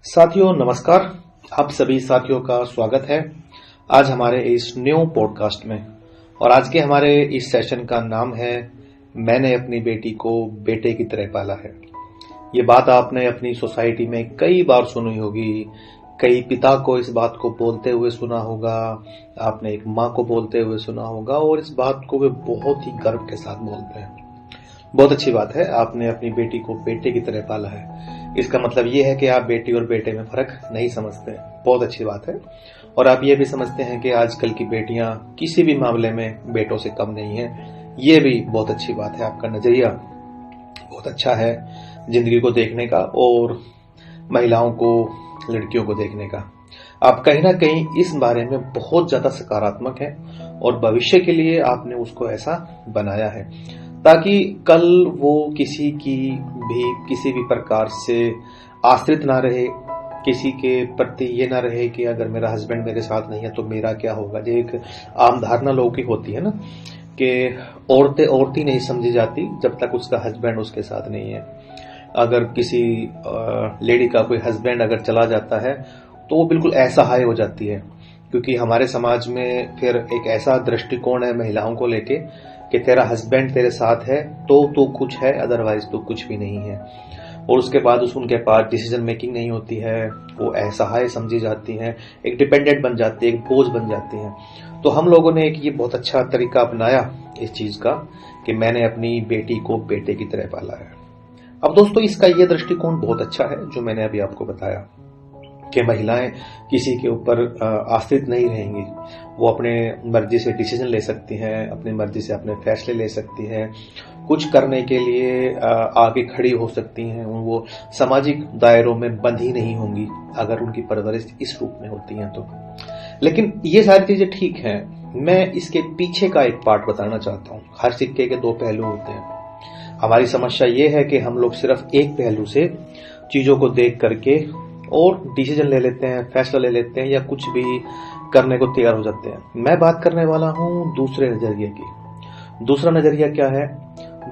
साथियों नमस्कार। आप सभी साथियों का स्वागत है आज हमारे इस न्यू पॉडकास्ट में। और आज के हमारे इस सेशन का नाम है मैंने अपनी बेटी को बेटे की तरह पाला है। ये बात आपने अपनी सोसाइटी में कई बार सुनी होगी। कई पिता को इस बात को बोलते हुए सुना होगा, आपने एक माँ को बोलते हुए सुना होगा और इस बात को वे बहुत ही गर्व के साथ बोलते हैं। बहुत अच्छी बात है, आपने अपनी बेटी को बेटे की तरह पाला है। इसका मतलब ये है कि आप बेटी और बेटे में फर्क नहीं समझते। बहुत अच्छी बात है। और आप ये भी समझते हैं कि आजकल की बेटियां किसी भी मामले में बेटों से कम नहीं है। ये भी बहुत अच्छी बात है। आपका नजरिया बहुत अच्छा है जिंदगी को देखने का और महिलाओं को, लड़कियों को देखने का। आप कहीं ना कहीं इस बारे में बहुत ज्यादा सकारात्मक हैं और भविष्य के लिए आपने उसको ऐसा बनाया है ताकि कल वो किसी भी प्रकार से आश्रित ना रहे, किसी के प्रति ये ना रहे कि अगर मेरा हस्बैंड मेरे साथ नहीं है तो मेरा क्या होगा। जो एक आम धारणा लोगों की होती है ना कि औरतें औरती नहीं समझी जाती जब तक उसका हस्बैंड उसके साथ नहीं है। अगर किसी लेडी का कोई हस्बैंड अगर चला जाता है तो वो बिल्कुल असहाय हो जाती है, क्योंकि हमारे समाज में फिर एक ऐसा दृष्टिकोण है महिलाओं को लेके कि तेरा हस्बैंड तेरे साथ है तो तू कुछ है, अदरवाइज तू कुछ भी नहीं है। और उसके बाद उनके पास डिसीजन मेकिंग नहीं होती है, वो असहाय समझी जाती हैं, एक डिपेंडेंट बन जाती है, एक बोझ बन जाती हैं। तो हम लोगों ने एक ये बहुत अच्छा तरीका अपनाया इस चीज का कि मैंने अपनी बेटी को बेटे की तरह पाला है। अब दोस्तों इसका ये दृष्टिकोण बहुत अच्छा है जो मैंने अभी आपको बताया कि महिलाएं किसी के ऊपर आश्रित नहीं रहेंगी। वो अपने मर्जी से डिसीजन ले सकती हैं, अपनी मर्जी से अपने फैसले ले सकती हैं, कुछ करने के लिए आगे खड़ी हो सकती हैं। वो सामाजिक दायरों में बंधी नहीं होंगी अगर उनकी परवरिश इस रूप में होती है तो। लेकिन ये सारी चीजें ठीक हैं, मैं इसके पीछे का एक पार्ट बताना चाहता हूँ। हर सिक्के के दो पहलू होते हैं। हमारी समस्या ये है कि हम लोग सिर्फ एक पहलू से चीजों को देख करके और डिसीजन ले लेते हैं, फैसला ले लेते हैं या कुछ भी करने को तैयार हो जाते हैं। मैं बात करने वाला हूं दूसरे नजरिए की। दूसरा नजरिया क्या है?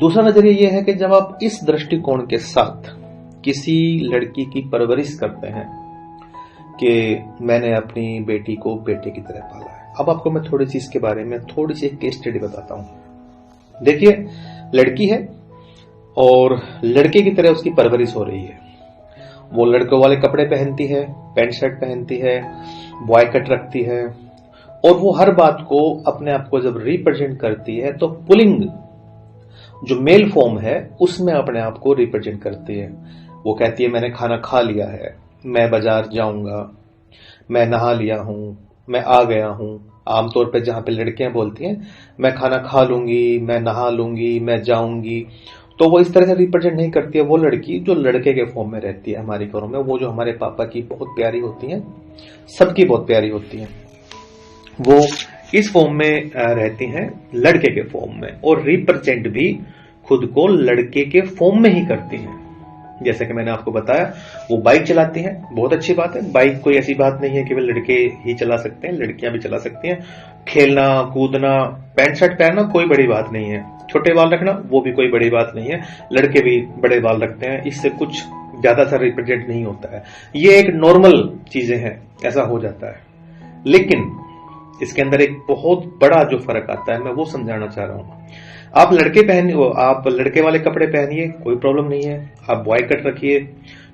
दूसरा नजरिया यह है कि जब आप इस दृष्टिकोण के साथ किसी लड़की की परवरिश करते हैं कि मैंने अपनी बेटी को बेटे की तरह पाला है। अब आपको मैं थोड़ी सी इसके बारे में थोड़ी सी एक केस स्टडी बताता हूं। देखिए, लड़की है और लड़के की तरह उसकी परवरिश हो रही है। वो लड़कों वाले कपड़े पहनती है, पैंट शर्ट पहनती है, बॉय कट रखती है और वो हर बात को अपने आप को जब रिप्रेजेंट करती है तो पुलिंग जो मेल फॉर्म है उसमें अपने आप को रिप्रेजेंट करती है। वो कहती है मैंने खाना खा लिया है, मैं बाजार जाऊंगा, मैं नहा लिया हूं, मैं आ गया हूं। आमतौर पर जहां पे लड़कियां बोलती हैं मैं खाना खा लूंगी, मैं नहा लूंगी, मैं जाऊंगी, तो वो इस तरह से रिप्रेजेंट नहीं करती है वो लड़की जो लड़के के फॉर्म में रहती है हमारे घरों में। वो जो हमारे पापा की बहुत प्यारी होती हैं, सबकी बहुत प्यारी होती हैं, वो इस फॉर्म में रहती हैं, लड़के के फॉर्म में, और रिप्रेजेंट भी खुद को लड़के के फॉर्म में ही करती हैं। जैसे कि मैंने आपको बताया वो बाइक चलाती हैं, बहुत अच्छी बात है। बाइक कोई ऐसी बात नहीं है कि वे लड़के ही चला सकते हैं, लड़कियां भी चला सकती हैं। खेलना कूदना, पैंट शर्ट पहनना कोई बड़ी बात नहीं है। छोटे बाल रखना वो भी कोई बड़ी बात नहीं है, लड़के भी बड़े बाल रखते हैं, इससे कुछ ज्यादा सा रिप्रेजेंट नहीं होता है। ये एक नॉर्मल चीजें हैं, ऐसा हो जाता है। लेकिन इसके अंदर एक बहुत बड़ा जो फर्क आता है मैं वो समझाना चाह रहा हूं। आप आप लड़के वाले कपड़े पहनिए, कोई प्रॉब्लम नहीं है। आप बॉय कट रखिए,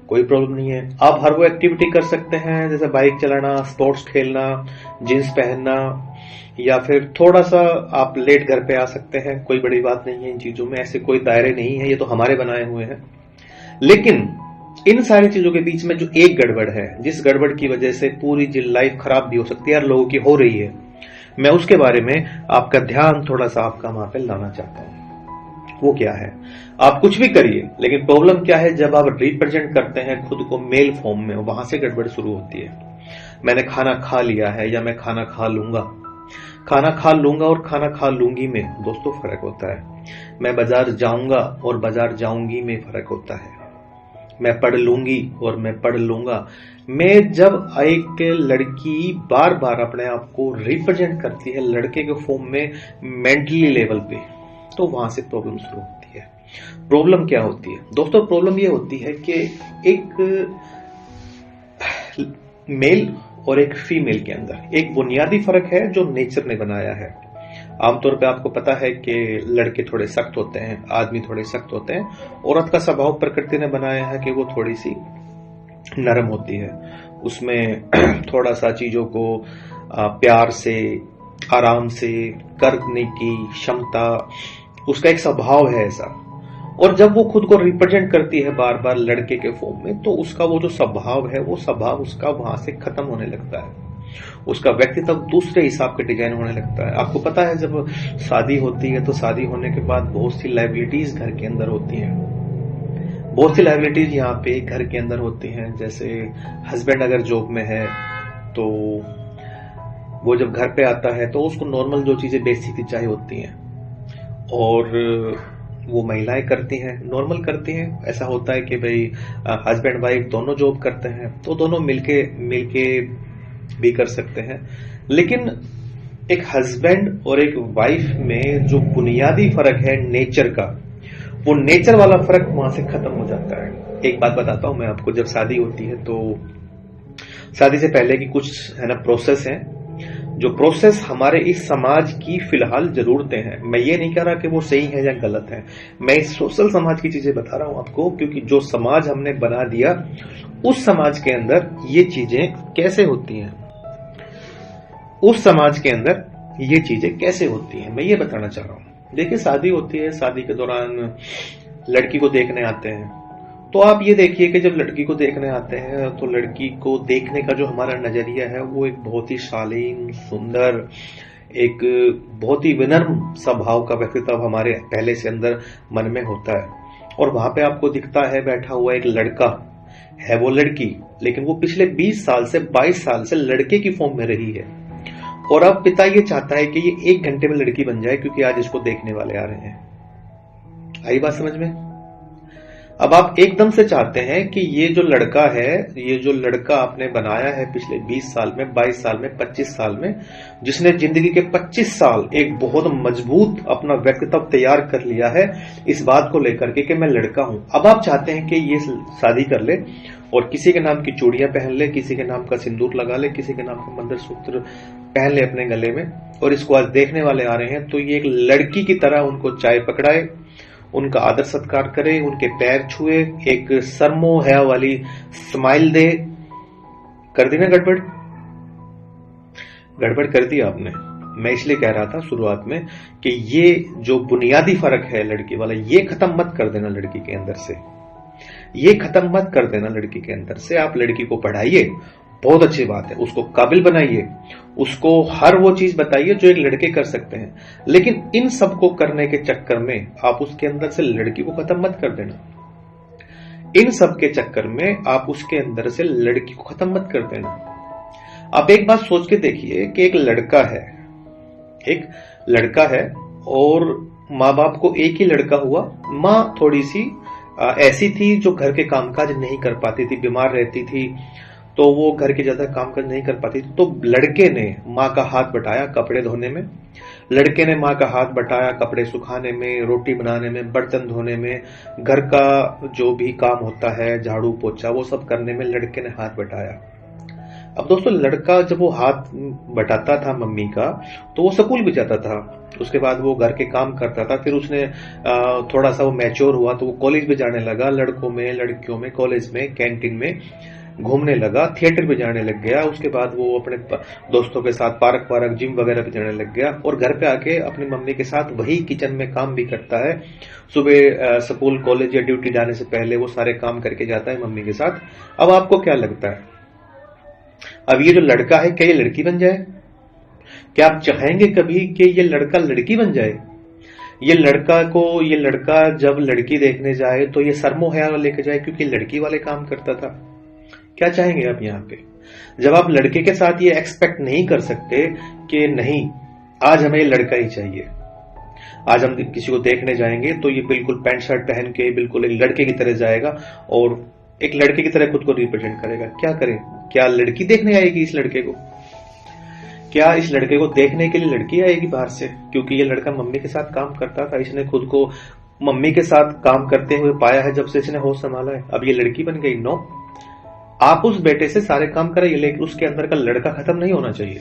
कोई प्रॉब्लम नहीं है। आप हर वो एक्टिविटी कर सकते हैं जैसे बाइक चलाना, स्पोर्ट्स खेलना, जींस पहनना, या फिर थोड़ा सा आप लेट घर पे आ सकते हैं, कोई बड़ी बात नहीं है। इन चीजों में ऐसे कोई दायरे नहीं है, ये तो हमारे बनाए हुए हैं। लेकिन इन सारी चीजों के बीच में जो एक गड़बड़ है, जिस गड़बड़ की वजह से पूरी लाइफ खराब भी हो सकती है और लोगों की हो रही है, मैं उसके बारे में आपका ध्यान थोड़ा सा आपका वहां पे लाना चाहता हूं। वो क्या है? आप कुछ भी करिए, लेकिन प्रॉब्लम क्या है, जब आप रिप्रेजेंट करते हैं खुद को मेल फॉर्म में, वहां से गड़बड़ शुरू होती है। मैंने खाना खा लिया है या मैं खाना खा लूंगा। खाना खा लूंगा और खाना खा लूंगी में दोस्तों फर्क होता है। मैं बाजार जाऊंगा और बाजार जाऊंगी में फर्क होता है। मैं पढ़ लूंगी और मैं पढ़ लूंगा में जब एक लड़की बार बार अपने आप को रिप्रेजेंट करती है लड़के के फॉर्म में मेंटली लेवल पे, तो वहां से प्रॉब्लम शुरू होती है। प्रॉब्लम क्या होती है दोस्तों? प्रॉब्लम ये होती है कि एक मेल और एक फीमेल के अंदर एक बुनियादी फर्क है जो नेचर ने बनाया है। आमतौर पे आपको पता है कि लड़के थोड़े सख्त होते हैं, आदमी थोड़े सख्त होते हैं। औरत का स्वभाव प्रकृति ने बनाया है कि वो थोड़ी सी नरम होती है, उसमें थोड़ा सा चीजों को प्यार से, आराम से करने की क्षमता, उसका एक स्वभाव है ऐसा। और जब वो खुद को रिप्रेजेंट करती है बार बार लड़के के फॉर्म में, तो उसका वो जो स्वभाव है, वो स्वभाव उसका वहां से खत्म होने लगता है, उसका व्यक्तित्व दूसरे हिसाब के डिजाइन होने लगता है। आपको पता है जब शादी होती है तो शादी होने के बाद बहुत सी लायबिलिटीज घर के अंदर होती हैं, बहुत सी लायबिलिटीज यहाँ पे घर के अंदर होती हैं। जैसे हस्बैंड अगर जॉब में है तो वो जब घर पे आता है तो उसको नॉर्मल जो चीजें बेसिक चाहिए होती हैं, और वो महिलाएं करती हैं, नॉर्मल करती हैं। ऐसा होता है कि भाई हस्बैंड वाइफ दोनों जॉब करते हैं तो दोनों मिलके भी कर सकते हैं। लेकिन एक हस्बैंड और एक वाइफ में जो बुनियादी फर्क है नेचर का, वो नेचर वाला फर्क वहां से खत्म हो जाता है। एक बात बताता हूं मैं आपको, जब शादी होती है तो शादी से पहले की कुछ है ना प्रोसेस है, जो प्रोसेस हमारे इस समाज की फिलहाल जरूरतें हैं। मैं ये नहीं कह रहा कि वो सही है या गलत है, मैं इस सोशल समाज की चीजें बता रहा हूं आपको, क्योंकि जो समाज हमने बना दिया उस समाज के अंदर ये चीजें कैसे होती हैं, उस समाज के अंदर ये चीजें कैसे होती हैं, मैं ये बताना चाह रहा हूं। देखिए शादी होती है, शादी के दौरान लड़की को देखने आते हैं, तो आप ये देखिए कि जब लड़की को देखने आते हैं तो लड़की को देखने का जो हमारा नजरिया है वो एक बहुत ही शालीन, सुंदर, एक बहुत ही विनम्र स्वभाव का व्यक्तित्व हमारे पहले से अंदर मन में होता है। और वहां पे आपको दिखता है बैठा हुआ एक लड़का है, वो लड़की, लेकिन वो पिछले 20 साल से 22 साल से लड़के की फॉर्म में रही है। और अब पिता ये चाहता है कि ये 1 घंटे में लड़की बन जाए क्योंकि आज इसको देखने वाले आ रहे हैं। आई बात समझ में? अब आप एकदम से चाहते हैं कि ये जो लड़का है, ये जो लड़का आपने बनाया है पिछले 20 साल में, 22 साल में, 25 साल में, जिसने जिंदगी के 25 साल एक बहुत मजबूत अपना व्यक्तित्व तैयार कर लिया है इस बात को लेकर के कि मैं लड़का हूं। अब आप चाहते हैं कि ये शादी कर ले और किसी के नाम की चूड़ियां पहन ले, किसी के नाम का सिंदूर लगा ले, किसी के नाम का मंगलसूत्र पहन ले अपने गले में, और इसको आज देखने वाले आ रहे हैं तो ये एक लड़की की तरह उनको चाय पकड़ाए, उनका आदर सत्कार करे, उनके पैर छुए, एक सरमो है वाली स्माइल दे। कर दी ना गड़बड़? गड़बड़ कर दी आपने। मैं इसलिए कह रहा था शुरुआत में कि ये जो बुनियादी फर्क है लड़की वाला, ये खत्म मत कर देना लड़की के अंदर से, ये खत्म मत कर देना लड़की के अंदर से। आप लड़की को पढ़ाइए, बहुत अच्छी बात है, उसको काबिल बनाइए, उसको हर वो चीज बताइए जो एक लड़के कर सकते हैं, लेकिन इन सब को करने के चक्कर में आप उसके अंदर से लड़की को खत्म मत कर देना। इन सब के चक्कर में आप उसके अंदर से लड़की को खत्म मत कर देना। आप एक बात सोच के देखिए कि एक लड़का है और माँ बाप को एक ही लड़का हुआ। माँ थोड़ी सी ऐसी थी जो घर के कामकाज नहीं कर पाती थी, बीमार रहती थी, तो वो घर के ज्यादा काम कर नहीं कर पाती थी। तो लड़के ने माँ का हाथ बटाया कपड़े धोने में, लड़के ने माँ का हाथ बटाया कपड़े सुखाने में, रोटी बनाने में, बर्तन धोने में, घर का जो भी काम होता है, झाड़ू पोछा, वो सब करने में लड़के ने हाथ बटाया। अब दोस्तों लड़का जब वो हाथ बटाता था मम्मी का तो वो स्कूल भी जाता था, उसके बाद वो घर के काम करता था, फिर उसने थोड़ा सा वो मैच्योर हुआ तो वो कॉलेज भी जाने लगा, लड़कों में, लड़कियों में, कॉलेज में, कैंटीन में घूमने लगा, थिएटर भी जाने लग गया, उसके बाद वो अपने दोस्तों के साथ पार्क वार्क, जिम वगैरह भी जाने लग गया, और घर पे आके अपनी मम्मी के साथ वही किचन में काम भी करता है। सुबह स्कूल, कॉलेज या ड्यूटी जाने से पहले वो सारे काम करके जाता है मम्मी के साथ। अब आपको क्या लगता है, अब ये जो लड़का है क्या ये लड़की बन जाए? क्या आप चाहेंगे कभी कि ये लड़का लड़की बन जाए? ये लड़का जब लड़की देखने जाए तो ये सरमो हया लेके जाए क्योंकि लड़की वाले काम करता था? क्या चाहेंगे आप यहाँ पे? जब आप लड़के के साथ ये एक्सपेक्ट नहीं कर सकते कि नहीं आज हमें लड़का ही चाहिए, आज हम किसी को देखने जाएंगे तो ये बिल्कुल पैंट शर्ट पहन के बिल्कुल एक लड़के की तरह जाएगा और एक लड़के की तरह खुद को रिप्रेजेंट करेगा। क्या करें? क्या लड़की देखने आएगी इस लड़के को? क्या इस लड़के को देखने के लिए लड़की आएगी बाहर से? क्योंकि ये लड़का मम्मी के साथ काम करता था, इसने खुद को मम्मी के साथ काम करते हुए पाया है जब से इसने होश संभाला है, अब ये लड़की बन गई? नो। आप उस बेटे से सारे काम कराइए, लेकिन उसके अंदर का लड़का खत्म नहीं होना चाहिए,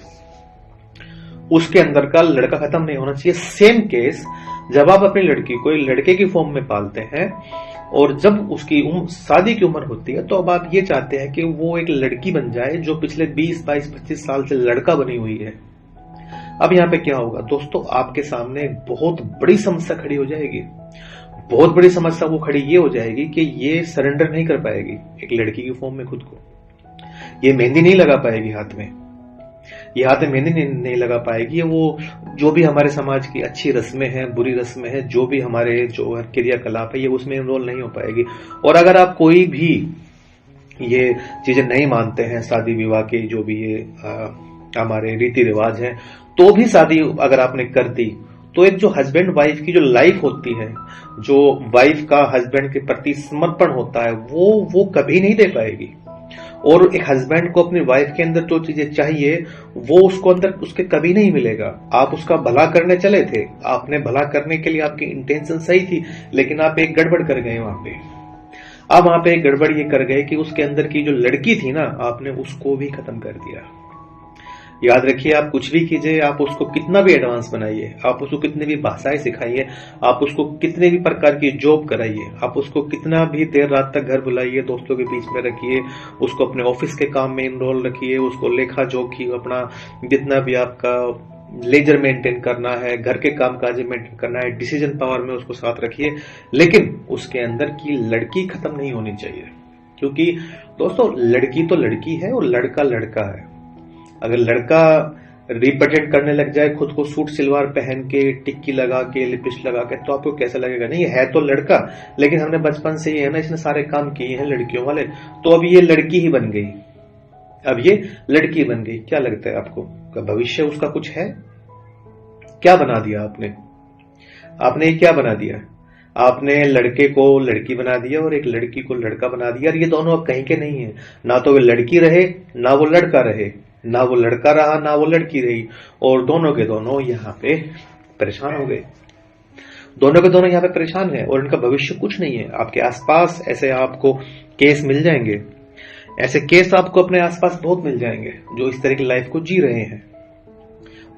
उसके अंदर का लड़का खत्म नहीं होना चाहिए। सेम केस जब आप अपनी लड़की को लड़के की फॉर्म में पालते हैं और जब उसकी शादी की उम्र होती है, तो अब आप ये चाहते हैं कि वो एक लड़की बन जाए जो पिछले 20, 22, 25 साल से लड़का बनी हुई है। अब यहां पे क्या होगा दोस्तों, आपके सामने एक बहुत बड़ी समस्या खड़ी हो जाएगी। बहुत बड़ी समस्या वो खड़ी ये हो जाएगी कि ये सरेंडर नहीं कर पाएगी एक लड़की की फॉर्म में खुद को, ये मेहंदी नहीं लगा पाएगी हाथ में, ये हाथ में मेहंदी नहीं लगा पाएगी। वो जो भी हमारे समाज की अच्छी रस्में हैं, बुरी रस्में हैं, जो भी हमारे जो क्रियाकलाप है, ये उसमें इन्वॉल्व नहीं हो पाएगी। और अगर आप कोई भी ये चीजें नहीं मानते हैं, शादी विवाह के जो भी ये हमारे रीति रिवाज हैं, तो भी शादी अगर आपने कर दी, तो एक जो हस्बैंड वाइफ की जो लाइफ होती है, जो वाइफ का हस्बैंड के प्रति समर्पण होता है, वो कभी नहीं दे पाएगी। और एक हस्बैंड को अपनी वाइफ के अंदर जो चीजें चाहिए वो उसको अंदर उसके कभी नहीं मिलेगा। आप उसका भला करने चले थे, आपने भला करने के लिए आपकी इंटेंशन सही थी, लेकिन आप एक गड़बड़ कर गए वहां पे। अब वहां पे एक गड़बड़ ये कर गए कि उसके अंदर की जो लड़की थी ना, आपने उसको भी खत्म कर दिया। याद रखिए, आप कुछ भी कीजिए, आप उसको कितना भी एडवांस बनाइए, आप उसको कितनी भी भाषाएं सिखाइए, आप उसको कितने भी प्रकार की जॉब कराइए, आप उसको कितना भी देर रात तक घर बुलाइए, दोस्तों के बीच में रखिए, उसको अपने ऑफिस के काम में इनरोल रखिए, उसको लेखा जोखी अपना जितना भी आपका लेजर मेंटेन करना है, घर के काम काज मेंटेन करना है, डिसीजन पावर में उसको साथ रखिए, लेकिन उसके अंदर की लड़की खत्म नहीं होनी चाहिए। क्योंकि दोस्तों, लड़की तो लड़की है और लड़का लड़का है। अगर लड़का रिप्रेजेंट करने लग जाए खुद को सूट सलवार पहन के, टिक्की लगा के, लिपस्टिक लगा के, तो आपको कैसा लगेगा? नहीं, है तो लड़का, लेकिन हमने बचपन से ही है ना, इसने सारे काम किए हैं लड़कियों वाले, तो अब ये लड़की ही बन गई, अब ये लड़की बन गई। क्या लगता है आपको, भविष्य उसका कुछ है? क्या बना दिया आपने? आपने क्या बना दिया? आपने लड़के को लड़की बना दिया और एक लड़की को लड़का बना दिया, और ये दोनों अब कहीं के नहीं है। ना तो वो लड़की रहे, ना वो लड़का रहे, ना वो लड़का रहा, ना वो लड़की रही, और दोनों के दोनों यहाँ पे परेशान हो गए। दोनों के दोनों यहाँ पे परेशान हैं और इनका भविष्य कुछ नहीं है। आपके आसपास ऐसे आपको केस मिल जाएंगे, ऐसे केस आपको अपने आसपास बहुत मिल जाएंगे जो इस तरह की लाइफ को जी रहे हैं।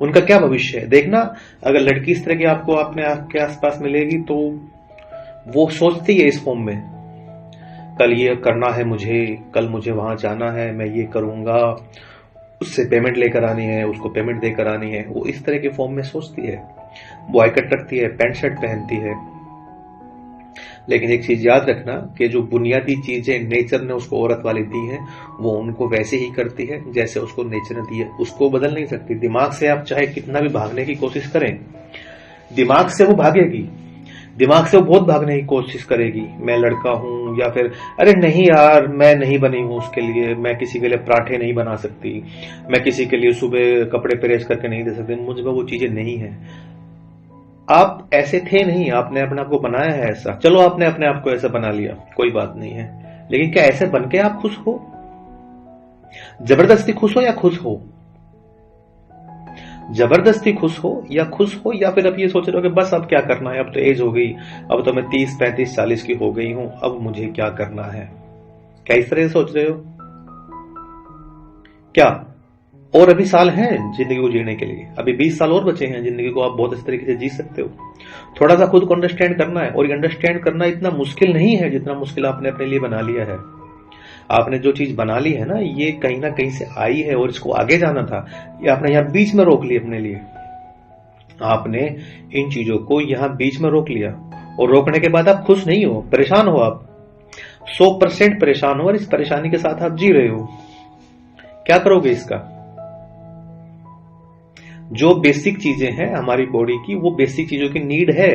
उनका क्या भविष्य है? देखना, अगर लड़की इस तरह की आपको आपके आसपास मिलेगी, तो वो सोचती है इस फॉर्म में, कल ये करना है मुझे, कल मुझे वहां जाना है, मैं ये करूंगा, उससे पेमेंट लेकर आनी है, उसको पेमेंट देकर आनी है। वो इस तरह के फॉर्म में सोचती है, वो हाईकट रखती है, पैंट शर्ट पहनती है। लेकिन एक चीज याद रखना कि जो बुनियादी चीजें नेचर ने उसको औरत वाली दी हैं, वो उनको वैसे ही करती है जैसे उसको नेचर ने दी है, उसको बदल नहीं सकती। दिमाग से आप चाहे कितना भी भागने की कोशिश करें, दिमाग से वो भागेगी, दिमाग से वो बहुत भागने की कोशिश करेगी, मैं लड़का हूं, या फिर अरे नहीं यार मैं नहीं बनी हूं उसके लिए, मैं किसी के लिए पराठे नहीं बना सकती, मैं किसी के लिए सुबह कपड़े प्रेस करके नहीं दे सकती, मुझ में वो चीजें नहीं है। आप ऐसे थे नहीं, आपने अपने आप को बनाया है ऐसा। चलो आपने अपने आप को ऐसा बना लिया, कोई बात नहीं है, लेकिन क्या ऐसे बन के आप खुश हो? जबरदस्ती खुश हो या खुश हो? जबरदस्ती खुश हो या फिर अब ये सोच रहे हो कि बस अब क्या करना है, अब तो एज हो गई, अब तो मैं 30, 35, 40 की हो गई हूं, अब मुझे क्या करना है? क्या इस तरह से सोच रहे हो क्या? और अभी साल हैं जिंदगी को जीने के लिए, अभी 20 साल और बचे हैं जिंदगी को, आप बहुत इस तरीके से जी सकते हो। थोड़ा सा खुद को अंडरस्टैंड करना है, और अंडरस्टैंड करना इतना मुश्किल नहीं है जितना मुश्किल आपने अपने लिए बना लिया है। आपने जो चीज बना ली है ना, ये कहीं ना कहीं से आई है और इसको आगे जाना था, ये आपने यहां बीच में रोक ली अपने लिए। आपने इन चीजों को यहां बीच में रोक लिया, और रोकने के बाद आप खुश नहीं हो, परेशान हो, आप 100% परेशान हो, और इस परेशानी के साथ आप जी रहे हो। क्या करोगे इसका? जो बेसिक चीजें हैं हमारी बॉडी की, वो बेसिक चीजों की नीड है,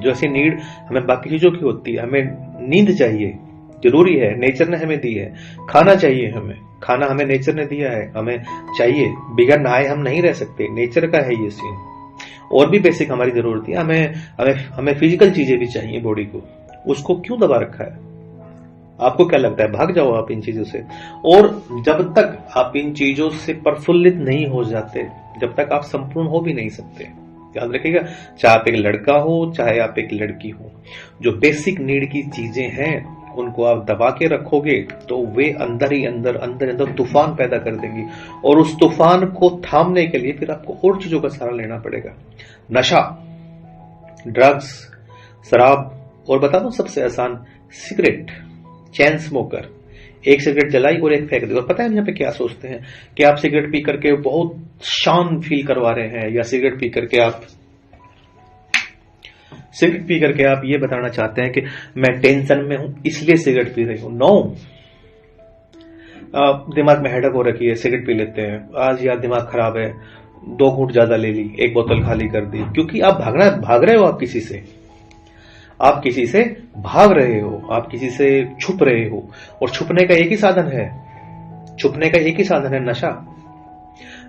जैसे नीड हमें बाकी चीजों की होती है। हमें नींद चाहिए, जरूरी है, नेचर ने हमें दी है। खाना चाहिए, हमें खाना हमें नेचर ने दिया है, हमें चाहिए, बिगर नहाए हम नहीं रह सकते, नेचर का है ये सीन। और भी बेसिक हमारी जरूरत है, हमें फिजिकल चीजें भी चाहिए बॉडी को, उसको क्यों दबा रखा है? आपको क्या लगता है? भाग जाओ आप इन चीजों से। और जब तक आप इन चीजों से प्रफुल्लित नहीं हो जाते, जब तक आप संपूर्ण हो भी नहीं सकते। याद रखिएगा, चाहे आप एक लड़का हो चाहे आप एक लड़की हो, जो बेसिक नीड की चीजें हैं उनको आप दबा के रखोगे तो वे अंदर ही अंदर तूफान पैदा कर देंगी, और उस तूफान को थामने के लिए फिर आपको और चीजों का सहारा लेना पड़ेगा। नशा, ड्रग्स, शराब, और बता दूं सबसे आसान, सिगरेट। चैन स्मोकर, एक सिगरेट जलाई और एक फेंक दी। और पता है यहाँ पे क्या सोचते हैं कि आप सिगरेट पी करके बहुत शान फील करवा रहे हैं, या सिगरेट पी करके आप ये बताना चाहते हैं कि मैं टेंशन में हूं इसलिए सिगरेट पी रही हूं। नो, दिमाग में हेडक हो रखी है, सिगरेट पी लेते हैं। आज यार दिमाग खराब है, 2 घूंट ज्यादा ले ली, 1 बोतल खाली कर दी। क्योंकि आप भाग रहे हो, आप किसी से भाग रहे हो, आप किसी से छुप रहे हो, और छुपने का एक ही साधन है नशा।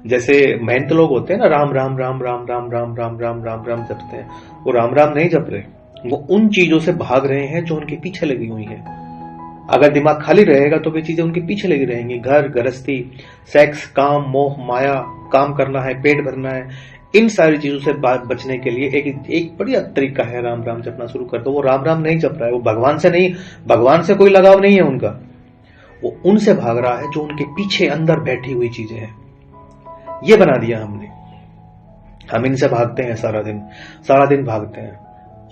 जैसे मेहनत लोग होते हैं ना, राम राम राम राम राम राम राम राम राम राम जपते हैं, वो राम राम नहीं जप रहे, वो उन चीजों से भाग रहे हैं जो उनके पीछे लगी हुई हैं। अगर दिमाग खाली रहेगा तो वे चीजें उनके पीछे लगी रहेंगी। घर गृहस्थी, सेक्स, काम, मोह, माया, काम करना है, पेट भरना है, इन सारी चीजों से बचने के लिए एक बढ़िया तरीका है, राम राम जपना शुरू कर दो। वो राम राम नहीं जप रहा है, वो भगवान से कोई लगाव नहीं है उनका, वो उनसे भाग रहा है जो उनके पीछे अंदर बैठी हुई चीजें हैं। ये बना दिया हमने। हम इनसे भागते हैं, सारा दिन भागते हैं,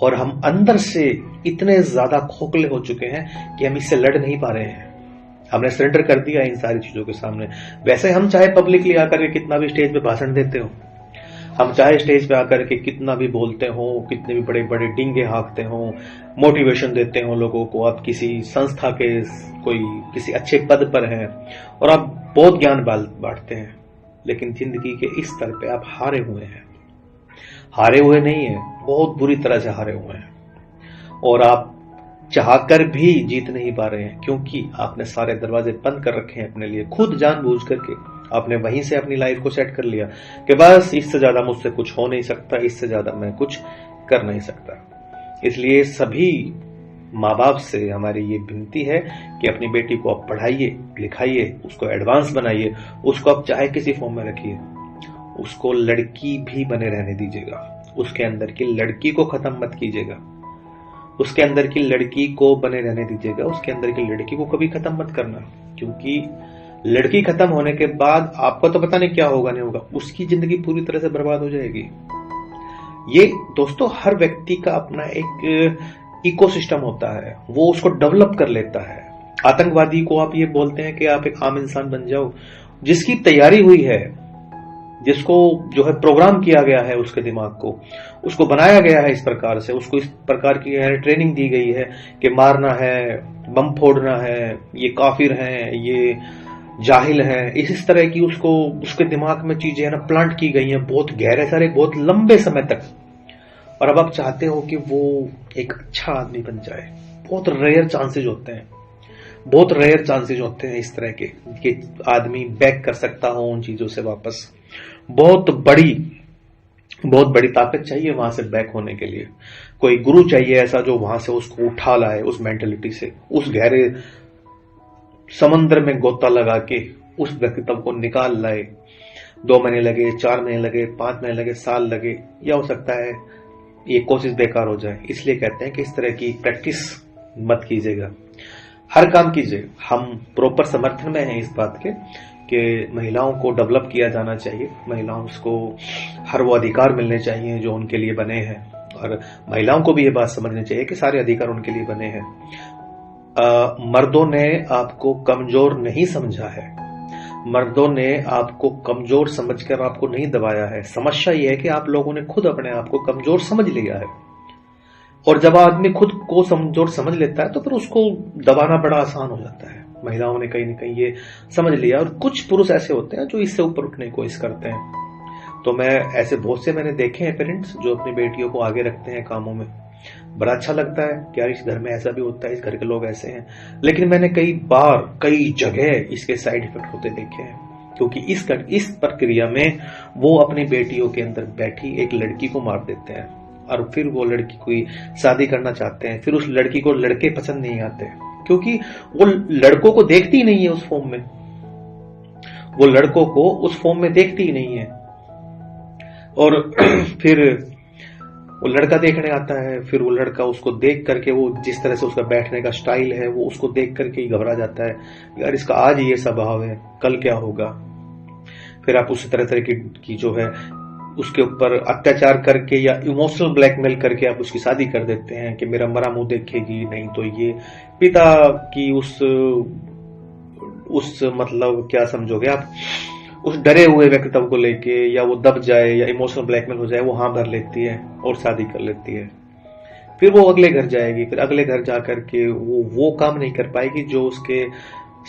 और हम अंदर से इतने ज्यादा खोखले हो चुके हैं कि हम इससे लड़ नहीं पा रहे हैं। हमने सरेंडर कर दिया इन सारी चीजों के सामने। वैसे हम चाहे पब्लिकली आकर के कितना भी स्टेज पे भाषण देते हो, हम चाहे स्टेज पे आकर के कितना भी बोलते हो, कितने भी बड़े बड़े डींगे हाँकते हो, मोटिवेशन देते हो लोगों को, आप किसी संस्था के किसी अच्छे पद पर हैं और आप बहुत ज्ञान बांटते हैं, लेकिन जिंदगी के इस स्तर पे आप हारे हुए नहीं है, बहुत बुरी तरह से हारे हुए हैं, और आप चाहकर भी जीत नहीं पा रहे हैं, क्योंकि आपने सारे दरवाजे बंद कर रखे हैं अपने लिए। खुद जानबूझ करके आपने वहीं से अपनी लाइफ को सेट कर लिया कि बस इससे ज्यादा मुझसे कुछ हो नहीं सकता, इससे ज्यादा मैं कुछ कर नहीं सकता। इसलिए सभी माँ बाप से हमारी ये विनती है कि अपनी बेटी को आप पढ़ाइए, लिखाइए, उसको एडवांस बनाइए, उसको आप चाहे किसी फॉर्म में रखिए, उसको लड़की भी बने रहने दीजिएगा, उसके अंदर की लड़की को खत्म मत कीजिएगा, उसके अंदर की लड़की को बने रहने दीजिएगा, उसके अंदर की लड़की को कभी खत्म मत करना, क्योंकि लड़की खत्म होने के बाद आपको तो पता नहीं क्या होगा नहीं होगा, उसकी जिंदगी पूरी तरह से बर्बाद हो जाएगी। ये दोस्तों हर व्यक्ति का अपना एक इकोसिस्टम होता है, वो उसको डेवलप कर लेता है। आतंकवादी को आप ये बोलते हैं कि आप एक आम इंसान बन जाओ, जिसकी तैयारी हुई है, जिसको जो है प्रोग्राम किया गया है, उसके दिमाग को उसको बनाया गया है इस प्रकार से, उसको इस प्रकार की ट्रेनिंग दी गई है कि मारना है, बम फोड़ना है, ये काफिर हैं, ये जाहिल है, इस तरह की उसको उसके दिमाग में चीजें है ना प्लांट की गई हैं बहुत गहरे सारे बहुत लंबे समय तक। और अब आप चाहते हो कि वो एक अच्छा आदमी बन जाए। बहुत रेयर चांसेस होते हैं इस तरह के कि आदमी बैक कर सकता हो उन चीजों से वापस। बहुत बड़ी ताकत चाहिए वहां से बैक होने के लिए। कोई गुरु चाहिए ऐसा जो वहां से उसको उठा लाए, उस मेंटेलिटी से, उस गहरे समंदर में गोता लगा के उस व्यक्तित्व को निकाल लाए। 2 महीने लगे, 4 महीने लगे, 5 महीने लगे, साल लगे, या हो सकता है ये कोशिश बेकार हो जाए। इसलिए कहते हैं कि इस तरह की प्रैक्टिस मत कीजिएगा, हर काम कीजिए। हम प्रॉपर समर्थन में हैं इस बात के कि महिलाओं को डेवलप किया जाना चाहिए, महिलाओं को हर वो अधिकार मिलने चाहिए जो उनके लिए बने हैं, और महिलाओं को भी ये बात समझनी चाहिए कि सारे अधिकार उनके लिए बने हैं। मर्दों ने आपको कमजोर नहीं समझा है, मर्दों ने आपको कमजोर समझकर आपको नहीं दबाया है। समस्या यह है कि आप लोगों ने खुद अपने आप को कमजोर समझ लिया है, और जब आदमी खुद को कमजोर समझ लेता है तो फिर उसको दबाना बड़ा आसान हो जाता है। महिलाओं ने कहीं न कहीं ये समझ लिया, और कुछ पुरुष ऐसे होते हैं जो इससे ऊपर उठने की कोशिश करते हैं। तो मैं ऐसे बहुत से मैंने देखे हैं पेरेंट्स जो अपनी बेटियों को आगे रखते हैं कामों में। बड़ा अच्छा लगता है कि यार इस घर में ऐसा भी होता है, इस घर के लोग ऐसे हैं। लेकिन मैंने कई जगह इसके साइड इफेक्ट होते देखे हैं, क्योंकि इस प्रक्रिया में वो अपनी बेटियों के अंदर बैठी एक लड़की को मार देते हैं, और फिर वो लड़की कोई शादी करना चाहते हैं। फिर उस लड़की को लड़के पसंद नहीं आते, क्योंकि वो लड़कों को देखती ही नहीं है उस फॉर्म में, वो लड़कों को उस फॉर्म में देखती ही नहीं है। और फिर वो लड़का देखने आता है, फिर वो लड़का उसको देख करके, वो जिस तरह से उसका बैठने का स्टाइल है, वो उसको देख करके ही घबरा जाता है, यार इसका आज ये स्वभाव है, कल क्या होगा। फिर आप उसी तरह की जो है उसके ऊपर अत्याचार करके या इमोशनल ब्लैकमेल करके आप उसकी शादी कर देते हैं कि मेरा मरा मुंह देखेगी, नहीं तो ये पिता की उस मतलब क्या समझोगे आप, उस डरे हुए व्यक्तित्व को लेके, या वो दब जाए या इमोशनल ब्लैकमेल हो जाए, वो हाँ भर लेती है और शादी कर लेती है। फिर वो अगले घर जाएगी, फिर अगले घर जाकर के वो काम नहीं कर पाएगी जो उसके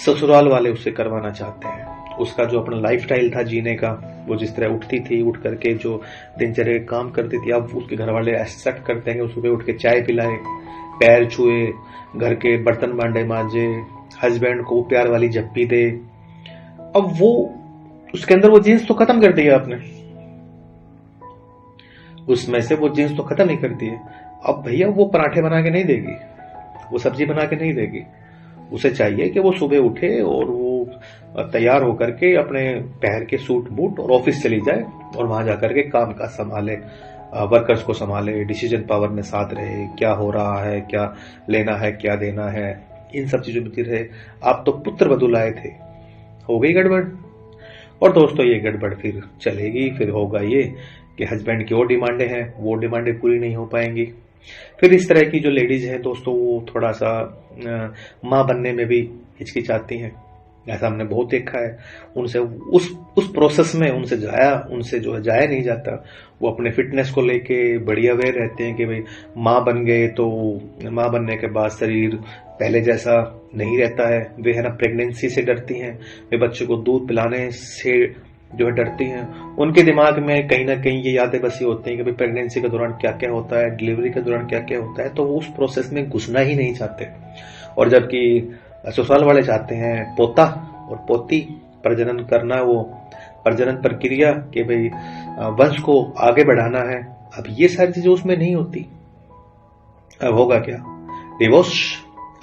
ससुराल वाले उससे करवाना चाहते हैं। उसका जो अपना लाइफस्टाइल था जीने का, वो जिस तरह उठती थी, उठ करके जो दिनचर्या के काम करती थी, अब उसके घर वाले एक्सेप्ट करते हैं कि सुबह उठ के चाय पिलाए, पैर छुए, घर के बर्तन भांडे मांजे, हस्बैंड को प्यार वाली झप्पी दे। अब वो उसके अंदर वो जीन्स तो खत्म कर दिया आपने, उसमें से वो जीन्स तो खत्म ही कर दी है। अब भैया वो पराठे बना के नहीं देगी, वो सब्जी बना के नहीं देगी, उसे चाहिए कि वो सुबह उठे और वो तैयार होकर के अपने पहन के सूट बूट और ऑफिस चली जाए और वहां जाकर के काम काज संभाले, वर्कर्स को संभाले, डिसीजन पावर में साथ रहे, क्या हो रहा है, क्या लेना है, क्या देना है, इन सब चीजों में रहे। आप तो पुत्र वधू लाए थे, हो गई गड़बड़। और दोस्तों ये गड़बड़ फिर चलेगी, फिर होगा ये कि हस्बैंड की और डिमांडें हैं, वो डिमांडें पूरी नहीं हो पाएंगी। फिर इस तरह की जो लेडीज हैं दोस्तों, वो थोड़ा सा माँ बनने में भी हिचकिचाती हैं, ऐसा हमने बहुत देखा है। उनसे उस प्रोसेस में उनसे जो है जाया नहीं जाता। वो अपने फिटनेस को लेके बड़ी अवेयर रहते हैं कि भाई माँ बन गए तो माँ बनने के बाद शरीर पहले जैसा नहीं रहता है। वे है ना प्रेगनेंसी से डरती हैं, वे बच्चे को दूध पिलाने से जो है डरती हैं। उनके दिमाग में कहीं ना कहीं ये यादें बसी होती हैं कि भाई प्रेगनेंसी के दौरान क्या क्या होता है, डिलीवरी के दौरान क्या क्या होता है, तो वो उस प्रोसेस में घुसना ही नहीं चाहते। और जबकि ससुराल वाले चाहते हैं पोता और पोती प्रजनन करना, वो प्रजनन प्रक्रिया कि भाई वंश को आगे बढ़ाना है। अब ये सारी चीजें उसमें नहीं होती। अब होगा क्या, डिवोर्स,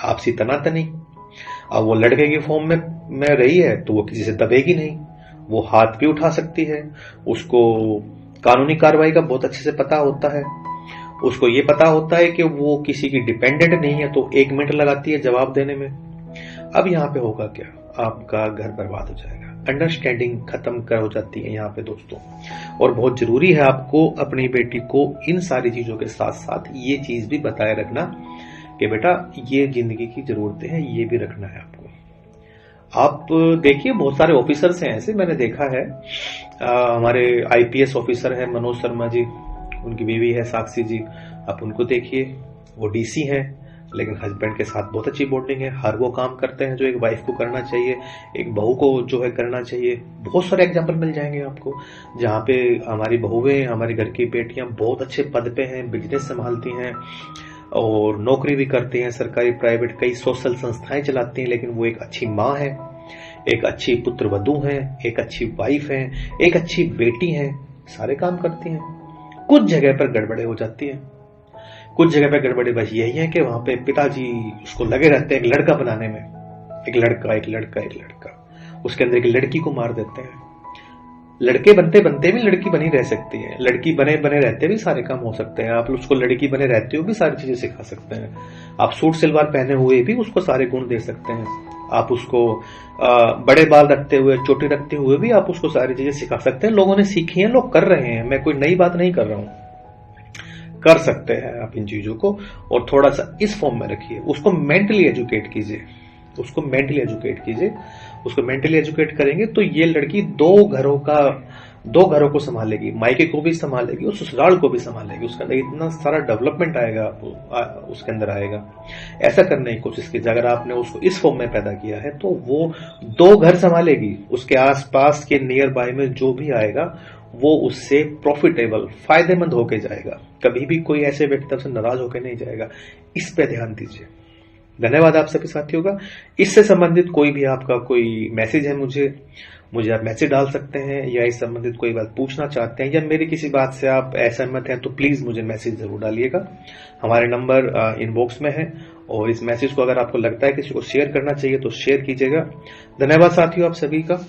आपसी तनातनी। अब वो लड़के की फॉर्म में रही है तो वो किसी से दबेगी नहीं, वो हाथ भी उठा सकती है, उसको कानूनी कार्रवाई का बहुत अच्छे से पता होता है, उसको ये पता होता है कि वो किसी की डिपेंडेंट नहीं है, तो 1 मिनट लगाती है जवाब देने में। अब यहाँ पे होगा क्या, आपका घर बर्बाद हो जाएगा, अंडरस्टैंडिंग खत्म कर हो जाती है यहाँ पे दोस्तों। और बहुत जरूरी है आपको अपनी बेटी को इन सारी चीजों के साथ साथ ये चीज भी बताए रखना कि बेटा ये जिंदगी की जरूरतें हैं, ये भी रखना है आपको। आप देखिए बहुत सारे ऑफिसर्स हैं ऐसे, मैंने देखा है। हमारे आईपीएस ऑफिसर है मनोज शर्मा जी, उनकी बीवी है साक्षी जी, आप उनको देखिए, वो डीसी हैं लेकिन हस्बैंड के साथ बहुत अच्छी बॉन्डिंग है, हर वो काम करते हैं जो एक वाइफ को करना चाहिए, एक बहू को जो है करना चाहिए। बहुत सारे एग्जाम्पल मिल जाएंगे आपको जहाँ पे हमारी बहुएं, हमारे घर की बेटियां बहुत अच्छे पद पे हैं, बिजनेस संभालती हैं और नौकरी भी करती हैं, सरकारी प्राइवेट कई सोशल संस्थाएं चलाती हैं, लेकिन वो एक अच्छी माँ है, एक अच्छी पुत्र वधू है, एक अच्छी वाइफ है, एक अच्छी बेटी है, सारे काम करती हैं। कुछ जगह पर गड़बड़े हो जाती है, कुछ जगह पर गड़बड़े बस यही है कि वहां पे पिताजी उसको लगे रहते हैं एक लड़का बनाने में, एक लड़का, उसके अंदर एक लड़की को मार देते हैं। लड़के बनते बनते भी लड़की बनी रह सकती है, लड़की बने बने रहते भी सारे काम हो सकते हैं। आप उसको लड़की बने रहते हुए भी सारी चीजें सिखा सकते हैं, आप सूट सलवार पहने हुए भी उसको सारे गुण दे सकते हैं, आप उसको बड़े बाल रखते हुए, चोटी रखते हुए भी आप उसको सारी चीजें सिखा सकते हैं। लोगों ने सीखी है, लोग कर रहे हैं, मैं कोई नई बात नहीं कर रहा हूं, कर सकते हैं आप इन चीजों को। और थोड़ा सा इस फॉर्म में रखिए, उसको मेंटली एजुकेट कीजिए, उसको मेंटली एजुकेट करेंगे तो ये लड़की दो घरों को संभालेगी, मायके को भी संभालेगी और ससुराल को भी संभालेगी। उसका इतना सारा डेवलपमेंट आएगा, उसके अंदर आएगा। ऐसा करने की कोशिश कीजिए। अगर आपने उसको इस फॉर्म में पैदा किया है तो वो 2 घर संभालेगी, उसके आसपास के नियर बाय में जो भी आएगा वो उससे प्रॉफिटेबल, फायदेमंद होके जाएगा। कभी भी कोई ऐसे व्यक्ति से नाराज होकर नहीं जाएगा। इस पे ध्यान दीजिए। धन्यवाद आप सभी साथियों का। इससे संबंधित कोई भी आपका कोई मैसेज है मुझे आप मैसेज डाल सकते हैं, या इस संबंधित कोई बात पूछना चाहते हैं या मेरी किसी बात से आप असहमत हैं तो प्लीज मुझे मैसेज जरूर डालिएगा। हमारे नंबर इनबॉक्स में है और इस मैसेज को अगर आपको लगता है किसी को शेयर करना चाहिए तो शेयर कीजिएगा। धन्यवाद साथियों आप सभी का।